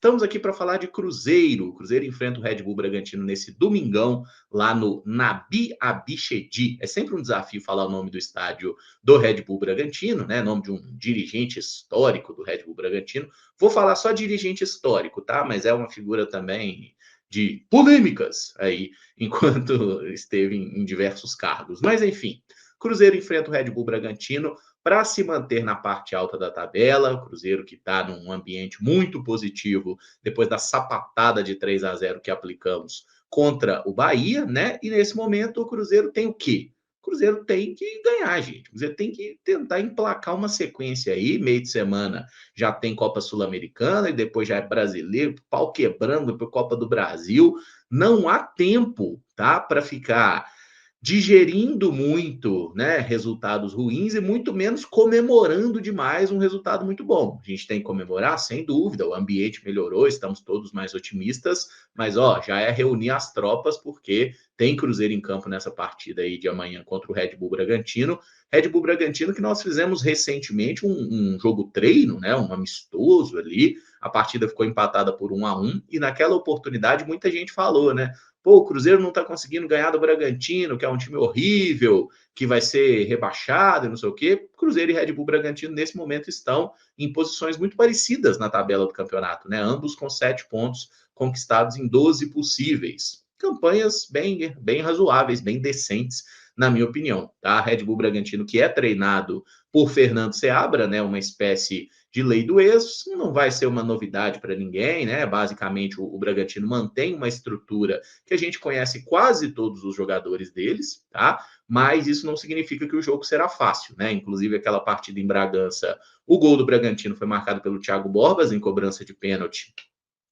estamos aqui para falar de Cruzeiro. O Cruzeiro enfrenta o Red Bull Bragantino nesse domingão, lá no Nabi Abichedi. É sempre um desafio falar o nome do estádio do Red Bull Bragantino, né? Nome de um dirigente histórico do Red Bull Bragantino. Vou falar só dirigente histórico, tá? Mas é uma figura também de polêmicas aí, enquanto esteve em diversos cargos. Mas, enfim, Cruzeiro enfrenta o Red Bull Bragantino para se manter na parte alta da tabela. O Cruzeiro que está num ambiente muito positivo depois da sapatada de 3-0 que aplicamos contra o Bahia, né? E nesse momento o Cruzeiro tem o quê? O Cruzeiro tem que ganhar, gente. O Cruzeiro tem que tentar emplacar uma sequência aí. Meio de semana já tem Copa Sul-Americana e depois já é brasileiro, pau quebrando para Copa do Brasil. Não há tempo, tá? Para ficar digerindo muito, né, resultados ruins e muito menos comemorando demais um resultado muito bom. A gente tem que comemorar, sem dúvida, o ambiente melhorou, estamos todos mais otimistas, mas ó, já é reunir as tropas porque tem Cruzeiro em campo nessa partida aí de amanhã contra o Red Bull Bragantino. Red Bull Bragantino que nós fizemos recentemente um jogo treino, né, um amistoso ali. A partida ficou empatada por 1-1 e naquela oportunidade muita gente falou, né? Pô, o Cruzeiro não está conseguindo ganhar do Bragantino, que é um time horrível, que vai ser rebaixado e não sei o quê. Cruzeiro e Red Bull Bragantino, nesse momento, estão em posições muito parecidas na tabela do campeonato, né? Ambos com 7 pontos conquistados em 12 possíveis. Campanhas bem razoáveis, bem decentes, na minha opinião. Tá? Red Bull Bragantino, que é treinado por Fernando Seabra, né? Uma espécie de lei do ex, não vai ser uma novidade para ninguém, né? Basicamente, o Bragantino mantém uma estrutura que a gente conhece quase todos os jogadores deles, tá? Mas isso não significa que o jogo será fácil, né? Inclusive, aquela partida em Bragança, o gol do Bragantino foi marcado pelo Thiago Borbas em cobrança de pênalti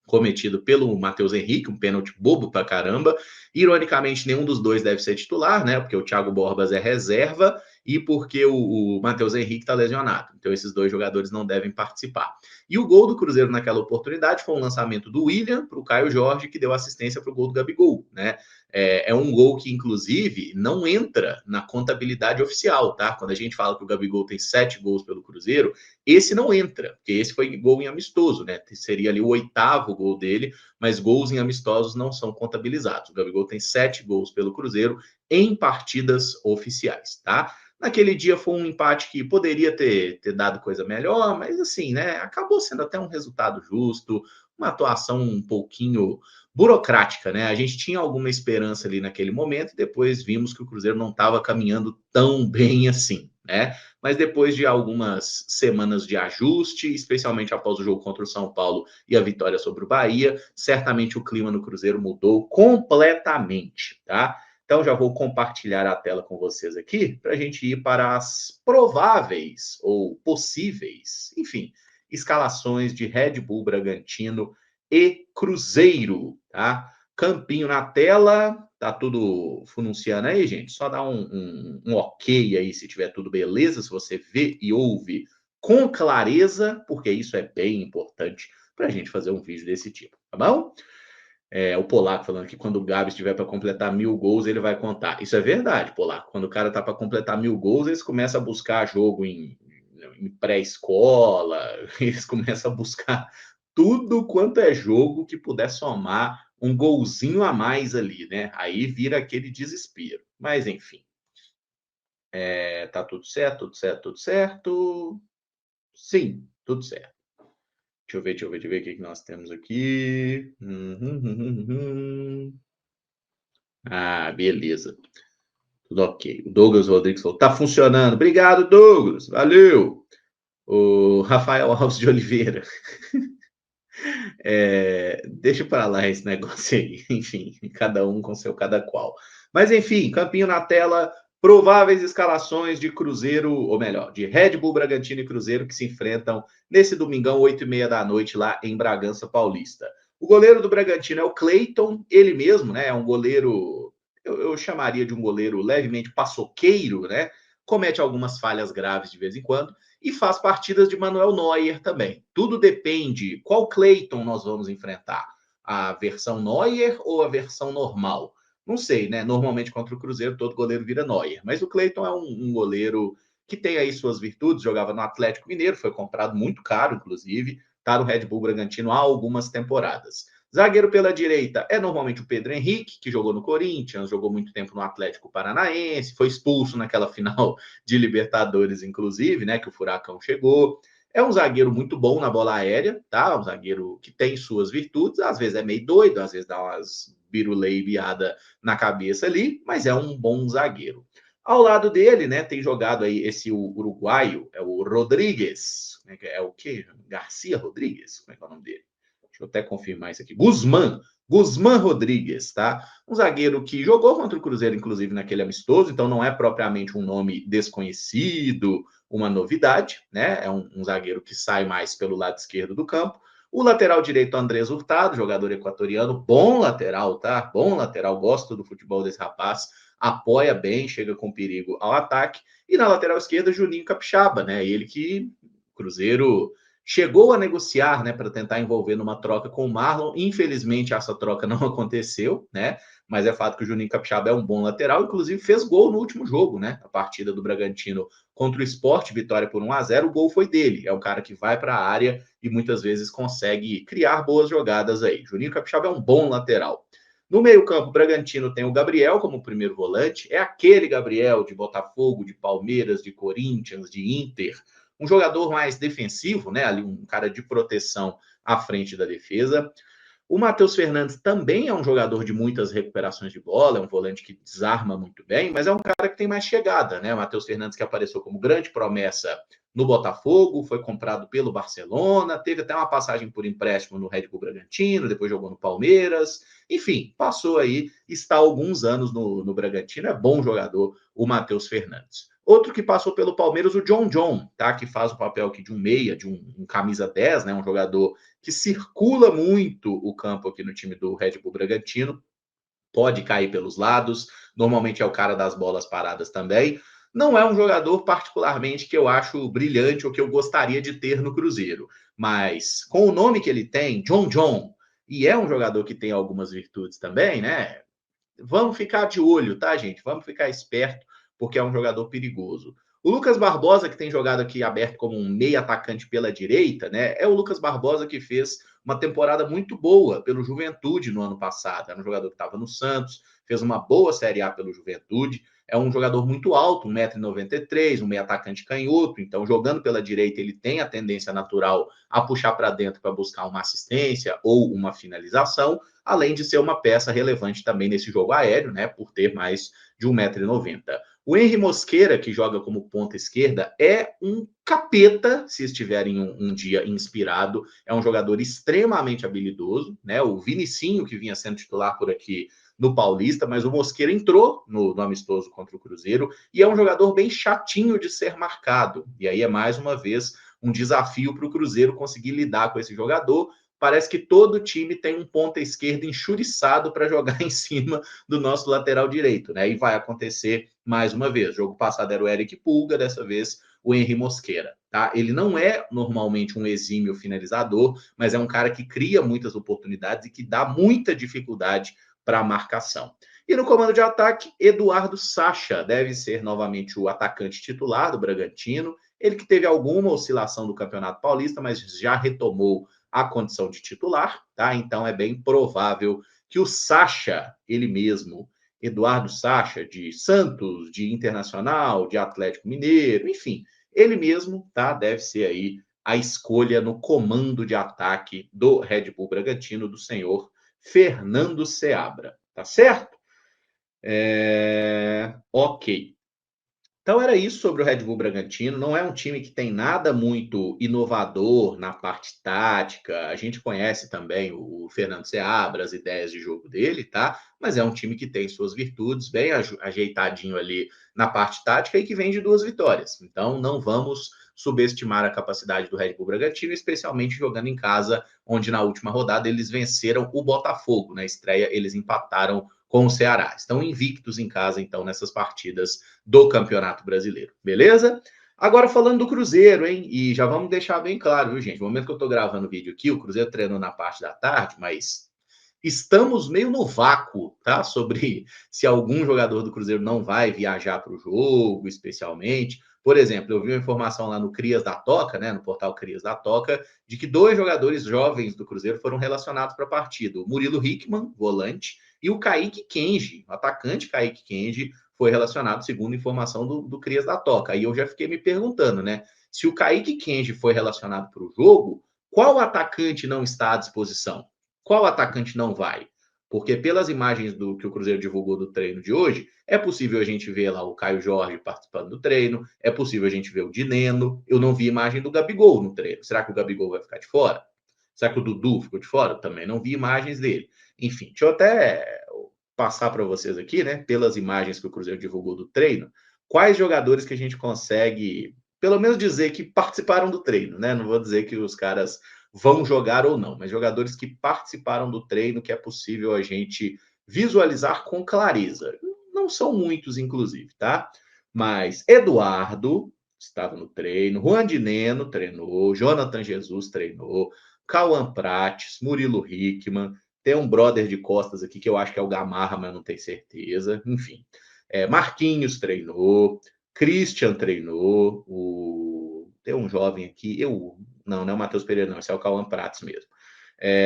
cometido pelo Matheus Henrique, um pênalti bobo pra caramba. Ironicamente, nenhum dos dois deve ser titular, né? Porque o Thiago Borbas é reserva e porque o Matheus Henrique está lesionado. Então, esses dois jogadores não devem participar. E o gol do Cruzeiro naquela oportunidade foi um lançamento do William para o Caio Jorge, que deu assistência para o gol do Gabigol, né? É um gol que, inclusive, não entra na contabilidade oficial, tá? Quando a gente fala que o Gabigol tem 7 gols pelo Cruzeiro, esse não entra, porque esse foi gol em amistoso, né? Seria ali o 8º gol dele, mas gols em amistosos não são contabilizados. O Gabigol tem 7 gols pelo Cruzeiro em partidas oficiais, tá? Naquele dia foi um empate que poderia ter dado coisa melhor, mas assim, né? Acabou sendo até um resultado justo, uma atuação um pouquinho burocrática, né? A gente tinha alguma esperança ali naquele momento e depois vimos que o Cruzeiro não estava caminhando tão bem assim, né? Mas depois de algumas semanas de ajuste, especialmente após o jogo contra o São Paulo e a vitória sobre o Bahia, certamente o clima no Cruzeiro mudou completamente, tá? Então já vou compartilhar a tela com vocês aqui para a gente ir para as prováveis ou possíveis, enfim, escalações de Red Bull Bragantino e Cruzeiro, tá? Campinho na tela, tá tudo funciona aí, gente? Só dá um ok aí se tiver tudo beleza, se você vê e ouve com clareza, porque isso é bem importante para a gente fazer um vídeo desse tipo, tá bom? O Polaco falando que quando o Gabi estiver para completar 1.000 gols, ele vai contar. Isso é verdade, Polaco. Quando o cara tá para completar 1.000 gols, eles começam a buscar jogo em pré-escola, eles começam a buscar tudo quanto é jogo que puder somar um golzinho a mais ali, né? Aí vira aquele desespero. Mas, enfim. Tá tudo certo, tudo certo, tudo certo. Sim, tudo certo. Deixa eu ver o que nós temos aqui. Ah, beleza. Tudo ok. O Douglas Rodrigues falou, tá funcionando. Obrigado, Douglas. Valeu. O Rafael Alves de Oliveira. Deixa para lá esse negócio aí. Enfim, cada um com seu cada qual. Mas, enfim, campinho na tela. Prováveis escalações de Cruzeiro, ou melhor, de Red Bull Bragantino e Cruzeiro que se enfrentam nesse domingão, 8h30 da noite, lá em Bragança Paulista. O goleiro do Bragantino é o Cleiton, ele mesmo, né? É um goleiro, eu chamaria de um goleiro levemente paçoqueiro, né? Comete algumas falhas graves de vez em quando e faz partidas de Manuel Neuer também. Tudo depende qual Cleiton nós vamos enfrentar. A versão Neuer ou a versão normal? Não sei, né? Normalmente contra o Cruzeiro todo goleiro vira Neuer, mas o Cleiton é um goleiro que tem aí suas virtudes, jogava no Atlético Mineiro, foi comprado muito caro, inclusive, está no Red Bull Bragantino há algumas temporadas. Zagueiro pela direita é normalmente o Pedro Henrique, que jogou no Corinthians, jogou muito tempo no Atlético Paranaense, foi expulso naquela final de Libertadores, inclusive, né, que o Furacão chegou. É um zagueiro muito bom na bola aérea, tá? Um zagueiro que tem suas virtudes, às vezes é meio doido, às vezes dá umas biruleibiada na cabeça ali, mas é um bom zagueiro. Ao lado dele, né, tem jogado aí esse uruguaio, é o Rodrigues, é o quê? Garcia Rodrigues? Como é que é o nome dele? Deixa eu até confirmar isso aqui. Guzmán Rodrigues, tá? Um zagueiro que jogou contra o Cruzeiro, inclusive, naquele amistoso, então não é propriamente um nome desconhecido, uma novidade, né? É um zagueiro que sai mais pelo lado esquerdo do campo. O lateral direito, Andrés Hurtado, jogador equatoriano, bom lateral, tá? Bom lateral, gosto do futebol desse rapaz, apoia bem, chega com perigo ao ataque. E na lateral esquerda, Juninho Capixaba, né? Ele que Cruzeiro chegou a negociar, né, para tentar envolver numa troca com o Marlon. Infelizmente, essa troca não aconteceu, né? Mas é fato que o Juninho Capixaba é um bom lateral, inclusive fez gol no último jogo, né? A partida do Bragantino contra o Sport, vitória por 1-0, o gol foi dele. É um cara que vai para a área e muitas vezes consegue criar boas jogadas aí. Juninho Capixaba é um bom lateral. No meio-campo, o Bragantino tem o Gabriel como primeiro volante. É aquele Gabriel de Botafogo, de Palmeiras, de Corinthians, de Inter, um jogador mais defensivo, né? Ali um cara de proteção à frente da defesa. O Matheus Fernandes também é um jogador de muitas recuperações de bola, é um volante que desarma muito bem, mas é um cara que tem mais chegada, né? O Matheus Fernandes que apareceu como grande promessa no Botafogo, foi comprado pelo Barcelona, teve até uma passagem por empréstimo no Red Bull Bragantino, depois jogou no Palmeiras, enfim, passou aí, está há alguns anos no Bragantino, é bom jogador o Matheus Fernandes. Outro que passou pelo Palmeiras, o John, tá? Que faz o papel aqui de um meia, de um camisa 10, né? Um jogador que circula muito o campo aqui no time do Red Bull Bragantino, pode cair pelos lados, normalmente é o cara das bolas paradas também. Não é um jogador particularmente que eu acho brilhante ou que eu gostaria de ter no Cruzeiro, mas com o nome que ele tem, John, e é um jogador que tem algumas virtudes também, né? Vamos ficar de olho, tá, gente? Vamos ficar esperto, porque é um jogador perigoso. O Lucas Barbosa, que tem jogado aqui aberto como um meio atacante pela direita, né? É o Lucas Barbosa que fez uma temporada muito boa pelo Juventude no ano passado. Era um jogador que estava no Santos, fez uma boa Série A pelo Juventude. É um jogador muito alto, 1,93 m, um meio atacante canhoto. Então, jogando pela direita, ele tem a tendência natural a puxar para dentro para buscar uma assistência ou uma finalização, além de ser uma peça relevante também nesse jogo aéreo, né? Por ter mais de 1,90 m. O Henry Mosqueira, que joga como ponta esquerda, é um capeta, se estiverem um dia inspirado. É um jogador extremamente habilidoso, né? O Vinicinho, que vinha sendo titular por aqui no Paulista, mas o Mosqueira entrou no amistoso contra o Cruzeiro e é um jogador bem chatinho de ser marcado. E aí é mais uma vez um desafio para o Cruzeiro conseguir lidar com esse jogador. Parece que todo time tem um ponta esquerda enxuriçado para jogar em cima do nosso lateral direito, né? E vai acontecer mais uma vez. O jogo passado era o Eric Pulga, dessa vez o Henry Mosqueira, tá? Ele não é normalmente um exímio finalizador, mas é um cara que cria muitas oportunidades e que dá muita dificuldade para a marcação. E no comando de ataque, Eduardo Sacha deve ser novamente o atacante titular do Bragantino. Ele que teve alguma oscilação do Campeonato Paulista, mas já retomou a condição de titular, tá? Então é bem provável que o Sacha, ele mesmo, Eduardo Sacha, de Santos, de Internacional, de Atlético Mineiro, enfim, ele mesmo, tá? Deve ser aí a escolha no comando de ataque do Red Bull Bragantino, do senhor Fernando Seabra, tá certo? Ok. Então era isso sobre o Red Bull Bragantino. Não é um time que tem nada muito inovador na parte tática. A gente conhece também o Fernando Seabra, as ideias de jogo dele, tá? Mas é um time que tem suas virtudes, bem ajeitadinho ali na parte tática e que vem de 2 vitórias. Então não vamos subestimar a capacidade do Red Bull Bragantino, especialmente jogando em casa, onde na última rodada eles venceram o Botafogo. Na estreia eles empataram com o Ceará. Estão invictos em casa, então, nessas partidas do Campeonato Brasileiro. Beleza? Agora falando do Cruzeiro, hein? E já vamos deixar bem claro, viu, gente? No momento que eu estou gravando o vídeo aqui, o Cruzeiro treinou na parte da tarde, mas estamos meio no vácuo, tá? Sobre se algum jogador do Cruzeiro não vai viajar para o jogo, especialmente, Por exemplo, eu vi uma informação lá no Crias da Toca, né, no portal Crias da Toca, de que 2 jogadores jovens do Cruzeiro foram relacionados para a partida. O Murilo Hickman, volante, e o Kaique Kenji, o atacante Kaique Kenji, foi relacionado, segundo informação do Crias da Toca. Aí eu já fiquei me perguntando, né? Se o Kaique Kenji foi relacionado para o jogo, qual atacante não está à disposição? Qual atacante não vai? Porque pelas imagens do que o Cruzeiro divulgou do treino de hoje, é possível a gente ver lá o Caio Jorge participando do treino, é possível a gente ver o Dineno. Eu não vi imagem do Gabigol no treino. Será que o Gabigol vai ficar de fora? Será que o Dudu ficou de fora? Também não vi imagens dele. Enfim, deixa eu até passar para vocês aqui, né, pelas imagens que o Cruzeiro divulgou do treino, quais jogadores que a gente consegue, pelo menos dizer que participaram do treino, né? Não vou dizer que os caras vão jogar ou não, mas jogadores que participaram do treino, que é possível a gente visualizar com clareza. Não são muitos, inclusive, tá? Mas Eduardo estava no treino, Juan Dineno treinou, Jonathan Jesus treinou, Cauã Prates, Murilo Hickman, tem um brother de costas aqui que eu acho que é o Gamarra, mas não tenho certeza. Enfim, Marquinhos treinou, Christian treinou, tem um jovem aqui, não é o Matheus Pereira, não, esse é o Cauã Prates mesmo.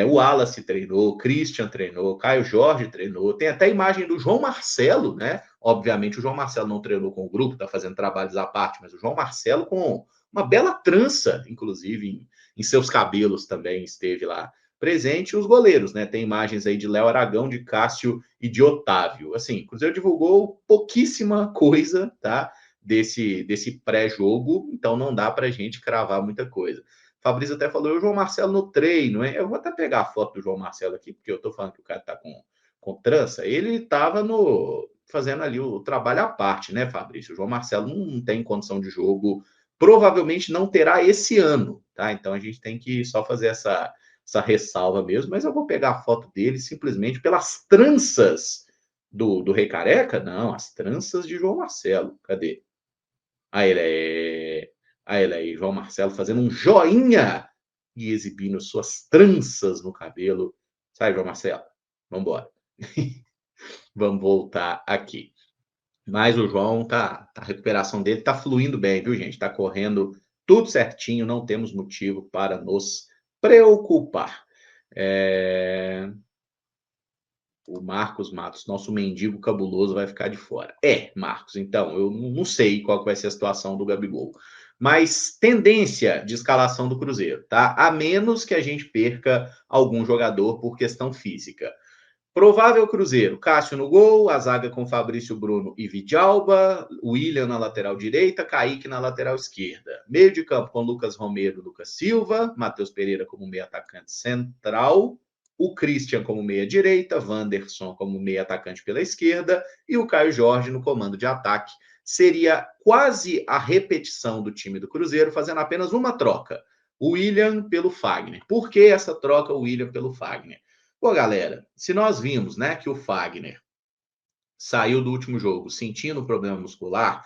O Wallace treinou, Christian treinou, Caio Jorge treinou, tem até a imagem do João Marcelo, né? Obviamente o João Marcelo não treinou com o grupo, tá fazendo trabalhos à parte, mas o João Marcelo com uma bela trança, inclusive, em seus cabelos também esteve lá presente. Os goleiros, né? Tem imagens aí de Léo Aragão, de Cássio e de Otávio. Assim, o Cruzeiro divulgou pouquíssima coisa, tá? Desse pré-jogo, então não dá pra gente cravar muita coisa. Fabrício até falou, o João Marcelo no treino, hein? Eu vou até pegar a foto do João Marcelo aqui, porque eu tô falando que o cara tá com trança. Ele tava fazendo ali o trabalho à parte, né, Fabrício? O João Marcelo não tem condição de jogo, provavelmente não terá esse ano, tá? Então a gente tem que só fazer essa ressalva mesmo, mas eu vou pegar a foto dele simplesmente pelas tranças do Rei Careca? Não, as tranças de João Marcelo. Cadê? Aí ele é. Aí ele aí, João Marcelo fazendo um joinha e exibindo suas tranças no cabelo. Sai, João Marcelo. Vamos embora. Vamos voltar aqui. Mas o João a recuperação dele tá fluindo bem, viu, gente? Tá correndo tudo certinho, não temos motivo para nos preocupar. O Marcos Matos, nosso mendigo cabuloso, vai ficar de fora. Marcos, então, eu não sei qual vai ser a situação do Gabigol. Mas tendência de escalação do Cruzeiro, tá? A menos que a gente perca algum jogador por questão física. Provável Cruzeiro, Cássio no gol, a zaga com Fabrício Bruno e Vidalba, William na lateral direita, Kaique na lateral esquerda. Meio de campo com Lucas Romero, Lucas Silva, Matheus Pereira como meio atacante central, o Christian como meia direita, Wanderson como meia atacante pela esquerda e o Caio Jorge no comando de ataque. Seria quase a repetição do time do Cruzeiro, fazendo apenas uma troca. O William pelo Fagner. Por que essa troca, o William pelo Fagner? Pô, galera, se nós vimos, né, que o Fagner saiu do último jogo sentindo problema muscular,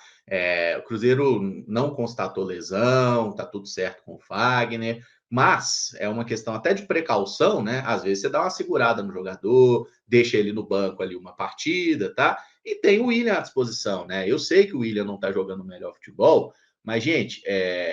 o Cruzeiro não constatou lesão, tá tudo certo com o Fagner, mas é uma questão até de precaução, né? Às vezes você dá uma segurada no jogador, deixa ele no banco ali uma partida, tá? E tem o William à disposição, né? Eu sei que o William não tá jogando o melhor futebol, mas, gente,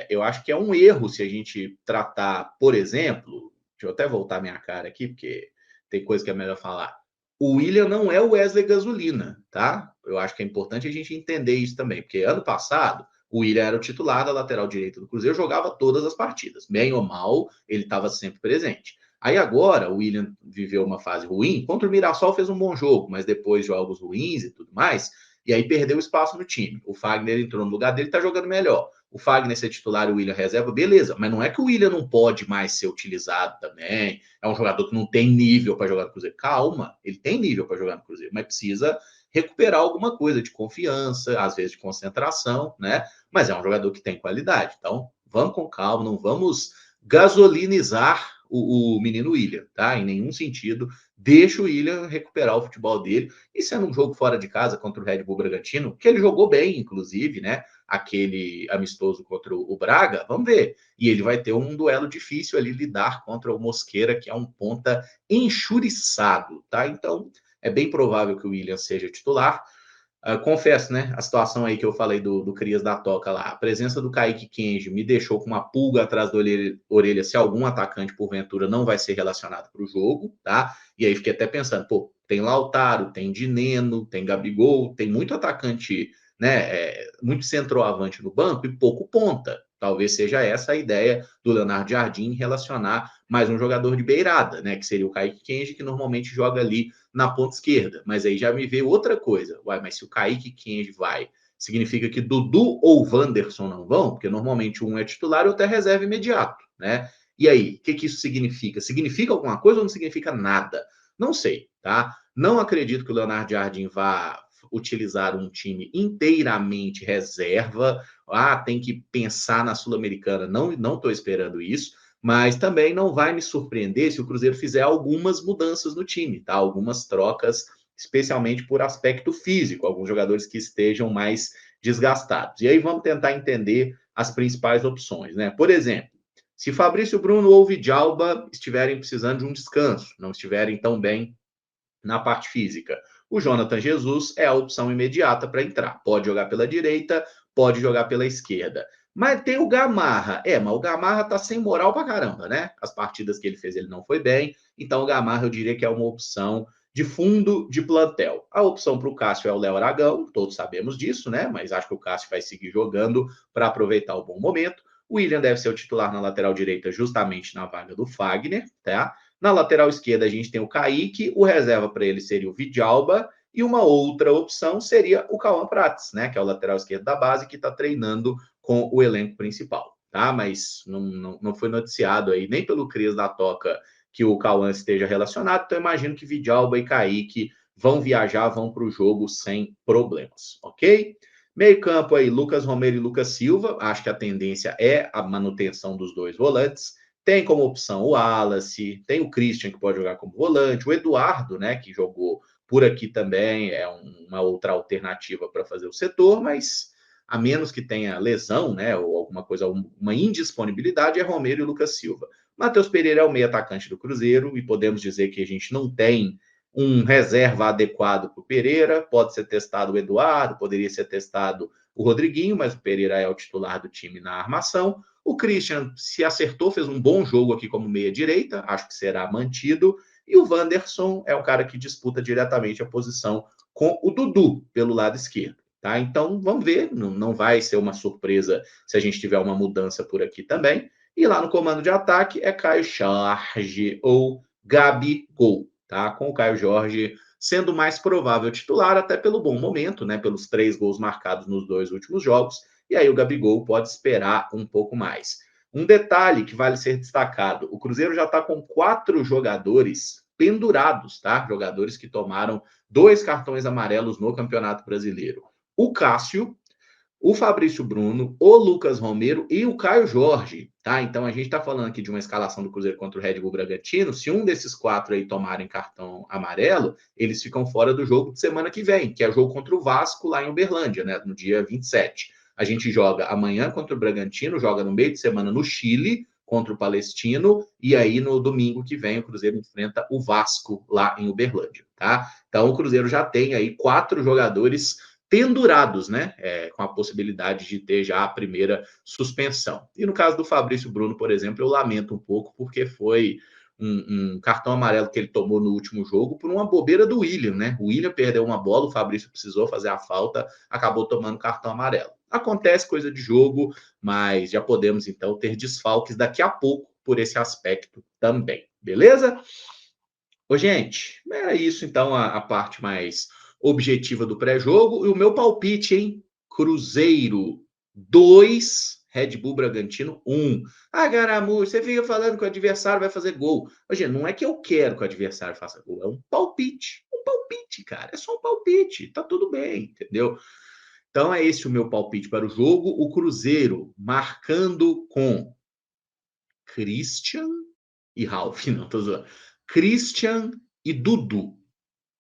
eu acho que é um erro se a gente tratar, por exemplo, deixa eu até voltar minha cara aqui, porque tem coisa que é melhor falar. O William não é o Wesley Gasolina, tá? Eu acho que é importante a gente entender isso também, porque ano passado o William era o titular da lateral direita do Cruzeiro, jogava todas as partidas, bem ou mal, ele estava sempre presente. Aí agora o William viveu uma fase ruim, contra o Mirassol fez um bom jogo, mas depois jogos ruins e tudo mais, e aí perdeu espaço no time. O Fagner entrou no lugar dele, tá jogando melhor. O Fagner ser titular e o William reserva, beleza, mas não é que o William não pode mais ser utilizado também, é um jogador que não tem nível para jogar no Cruzeiro. Calma, ele tem nível para jogar no Cruzeiro, mas precisa recuperar alguma coisa de confiança, às vezes de concentração, né? Mas é um jogador que tem qualidade. Então, vamos com calma, não vamos gasolinizar o menino William, tá? Em nenhum sentido. Deixa o William recuperar o futebol dele. E sendo um jogo fora de casa contra o Red Bull Bragantino, que ele jogou bem, inclusive, né? Aquele amistoso contra o Braga, vamos ver. E ele vai ter um duelo difícil ali lidar contra o Mosqueira, que é um ponta enxuriçado, tá? Então, é bem provável que o William seja titular. Confesso, né? A situação aí que eu falei do Crias da Toca lá. A presença do Kaique Kenji me deixou com uma pulga atrás da orelha se algum atacante, porventura, não vai ser relacionado para o jogo, tá? E aí fiquei até pensando, pô, tem Lautaro, tem Dineno, tem Gabigol, tem muito atacante, né? Muito centroavante no banco e pouco ponta. Talvez seja essa a ideia do Leonardo Jardim relacionar mais um jogador de beirada, né? Que seria o Kaique Kenji, que normalmente joga ali na ponta esquerda. Mas aí já me veio outra coisa. Uai, mas se o Kaique Kenji vai, significa que Dudu ou Wanderson não vão? Porque normalmente um é titular e outro é reserva imediato, né? E aí, o que isso significa? Significa alguma coisa ou não significa nada? Não sei, tá? Não acredito que o Leonardo Jardim vá utilizar um time inteiramente reserva. Ah, tem que pensar na Sul-Americana. Não estou esperando isso. Mas também não vai me surpreender se o Cruzeiro fizer algumas mudanças no time, tá? Algumas trocas, especialmente por aspecto físico, alguns jogadores que estejam mais desgastados. E aí vamos tentar entender as principais opções, né? Por exemplo, se Fabrício Bruno ou Vidalba estiverem precisando de um descanso, não estiverem tão bem na parte física, o Jonathan Jesus é a opção imediata para entrar. Pode jogar pela direita, pode jogar pela esquerda. Mas tem o Gamarra. Mas o Gamarra tá sem moral pra caramba, né? As partidas que ele fez, ele não foi bem. Então o Gamarra eu diria que é uma opção de fundo de plantel. A opção para o Cássio é o Léo Aragão, todos sabemos disso, né? Mas acho que o Cássio vai seguir jogando para aproveitar o bom momento. O William deve ser o titular na lateral direita, justamente na vaga do Fagner, tá? Na lateral esquerda, a gente tem o Kaique, o reserva para ele seria o Vidalba, e uma outra opção seria o Cauã Prates, né? Que é o lateral esquerdo da base, que está treinando com o elenco principal, tá? Mas não foi noticiado aí, nem pelo Cris da Toca, que o Cauã esteja relacionado, então imagino que Vidalba e Kaique vão viajar, vão para o jogo sem problemas, ok? Meio campo aí, Lucas Romero e Lucas Silva, acho que a tendência é a manutenção dos dois volantes. Tem como opção o Wallace, tem o Christian, que pode jogar como volante, o Eduardo, né, que jogou por aqui também, é uma outra alternativa para fazer o setor, mas a menos que tenha lesão, né, ou alguma coisa, uma indisponibilidade, é Romero e Lucas Silva. Matheus Pereira é o meio atacante do Cruzeiro, e podemos dizer que a gente não tem um reserva adequado para o Pereira, pode ser testado o Eduardo, poderia ser testado o Rodriguinho, mas o Pereira é o titular do time na armação. O Christian se acertou, fez um bom jogo aqui como meia-direita, acho que será mantido. E o Wanderson é um cara que disputa diretamente a posição com o Dudu pelo lado esquerdo. Tá? Então vamos ver, não vai ser uma surpresa se a gente tiver uma mudança por aqui também. E lá no comando de ataque é Caio Jorge ou Gabigol, tá? Com o Caio Jorge sendo mais provável titular, até pelo bom momento, né? Pelos 3 gols marcados nos 2 últimos jogos. E aí o Gabigol pode esperar um pouco mais. Um detalhe que vale ser destacado: o Cruzeiro já está com 4 jogadores pendurados, tá? Jogadores que tomaram 2 cartões amarelos no Campeonato Brasileiro. O Cássio, o Fabrício Bruno, o Lucas Romero e o Caio Jorge, tá? Então a gente está falando aqui de uma escalação do Cruzeiro contra o Red Bull Bragantino. Se um desses 4 aí tomarem cartão amarelo, eles ficam fora do jogo de semana que vem, que é o jogo contra o Vasco lá em Uberlândia, né? No dia 27. A gente joga amanhã contra o Bragantino, joga no meio de semana no Chile contra o Palestino, e aí no domingo que vem o Cruzeiro enfrenta o Vasco lá em Uberlândia, tá? Então o Cruzeiro já tem aí 4 jogadores pendurados, né? Com a possibilidade de ter já a primeira suspensão. E no caso do Fabrício Bruno, por exemplo, eu lamento um pouco, porque foi um cartão amarelo que ele tomou no último jogo por uma bobeira do William, né? O William perdeu uma bola, o Fabrício precisou fazer a falta, acabou tomando cartão amarelo. Acontece coisa de jogo, mas já podemos então ter desfalques daqui a pouco por esse aspecto também, beleza? Ô, gente, era isso então a parte mais objetiva do pré-jogo. E o meu palpite, hein? Cruzeiro 2, Red Bull Bragantino 1. Ah, Garamu, você fica falando que o adversário vai fazer gol. Ô, gente, não é que eu quero que o adversário faça gol, é um palpite. Um palpite, cara. É só um palpite. Tá tudo bem, entendeu? Então é esse o meu palpite para o jogo. O Cruzeiro marcando com Christian e Ralf, não tô zoando. Christian e Dudu.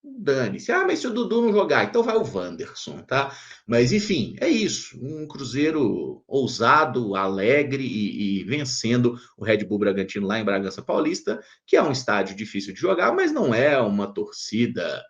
Dane-se. Ah, mas se o Dudu não jogar, então vai o Wanderson, tá? Mas enfim, é isso. Um Cruzeiro ousado, alegre e vencendo o Red Bull Bragantino lá em Bragança Paulista, que é um estádio difícil de jogar, mas não é uma torcida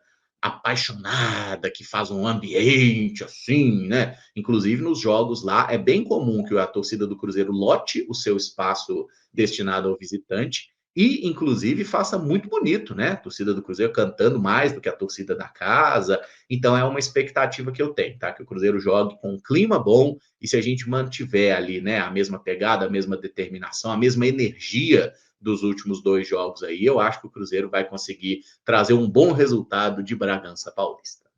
apaixonada, que faz um ambiente assim, né? Inclusive nos jogos lá é bem comum que a torcida do Cruzeiro lote o seu espaço destinado ao visitante e, inclusive, faça muito bonito, né? A torcida do Cruzeiro cantando mais do que a torcida da casa. Então é uma expectativa que eu tenho, tá? Que o Cruzeiro jogue com um clima bom e se a gente mantiver ali, né, a mesma pegada, a mesma determinação, a mesma energia dos últimos dois jogos aí, eu acho que o Cruzeiro vai conseguir trazer um bom resultado de Bragança Paulista.